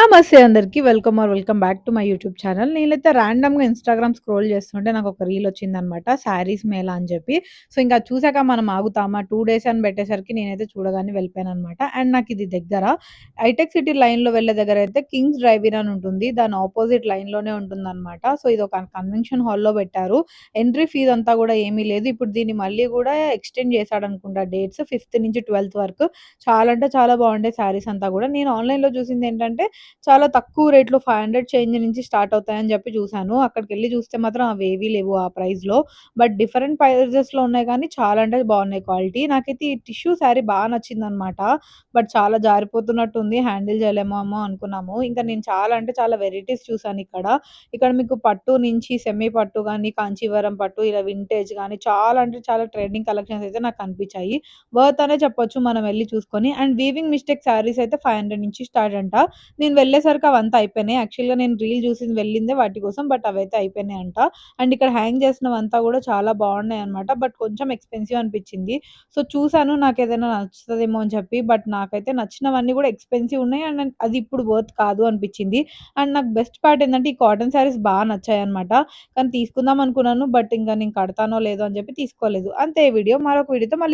నమస్తే అందరికి. Welcome back to my YouTube channel. నేనైతే ర్యాండమ్‌గా ఇన్‌స్టాగ్రామ్ స్క్రోల్ చేస్తుంటే నాకొక రీల్ వచ్చిందనమాట. శారీస్ మేళా అని చెప్పి. సో, ఇంక అది చూసాక మనం ఆగుతామా? 2 డేస్ అని పెట్టేసరికి నేనైతే చూడగానే వెళ్ళిపోయాననమాట. అండ్ నాకిది దగ్గర. హైటెక్ సిటీ లైన్‌లో వెళ్ళే దగ్గరైతే కింగ్స్ డ్రైవ్ ఇన్ అని ఉంటుంది. దాని అపోజిట్ లైన్‌లోనే ఉంటుందనమాట. సో, ఇదొక కన్వెన్షన్ హాల్‌లో పెట్టారు. ఎంట్రీ ఫీజ్ అంతా కూడా ఏమీ లేదు. ఇప్పుడు దీన్ని మళ్ళీ కూడా ఎక్స్‌టెండ్ చేశాడనుకుంటా డేట్స్ 5థ్ నుంచి 12థ్ వరకు. చాలా అంటే చాలా బాగుంటాయి శారీస్ అంతా కూడా. నేను ఆన్‌లైన్‌లో చూసిందేంటంటే చాలా తక్కువ రేట్‌లో 500 చేంజ్ నుంచి స్టార్ట్ అవుతాయని చెప్పి చూసాను. అక్కడికెళ్లి చూస్తే మాత్రం అవేవీ లేవు ఆ ప్రైస్‌లో. బట్ డిఫరెంట్ ప్రైజెస్‌లో ఉన్నాయి కానీ చాలా అంటే బాగున్నాయి క్వాలిటీ. నాకైతే ఈ టిష్యూ శారీ నచ్చిందనమాట. బట్ చాలా జారిపోతున్నట్టుంది. హ్యాండిల్ చేయలేమేమో అనుకున్నాము. ఇంకా నేను చాలా అంటే చాలా వెరైటీస్ చూసానిక్కడ. ఇక్కడ మీకు పట్టు నుంచి సెమీ పట్టు గాని, కాంచీవరం పట్టు ఇలా వింటేజ్ గాని చాలా అంటే చాలా ట్రెండింగ్ కలెక్షన్స్ అయితే నాకు కనిపించాయి. వర్త్ అనే చెప్పొచ్చు మనం వెళ్లి చూసుకొని. అండ్ వీవింగ్ మిస్టేక్ శారీస్ అయితే 500 నుంచి స్టార్ట్ అంట. నేను వెళ్ళేసరికి అవంతా అయిపోయినాయి. యాక్చువల్‌గా నేను రీల్ చూసింది వెళ్ళిందే వాటి కోసం. బట్ అవైతే అయిపోయినాయంట. అండ్ ఇక్కడ హ్యాంగ్ చేసినవంతా కూడా చాలా బాగున్నాయన్నమాట. బట్ కొంచెం ఎక్స్‌పెన్సివ్ అనిపించింది. సో, చూసాను నాకేదైనా నచ్చుతదేమో అని చెప్పి. బట్ నాకైతే నచ్చినవన్నీ కూడా ఎక్స్‌పెన్సివ్ ఉన్నాయి. అండ్ అది ఇప్పుడు వర్త్ కాదు అనిపించింది. అండ్ నాకు బెస్ట్ పార్ట్ ఏందంటే ఈ కాటన్ శారీస్ నచ్చాయన్నమాట. కానీ తీసుకుందాం అనుకున్నాను. బట్ ఇంక నేను కడతానో లేదో అని చెప్పి తీసుకోలేదు. అంతే ఈ వీడియో. మరొక వీడియోతో మళ్ళీ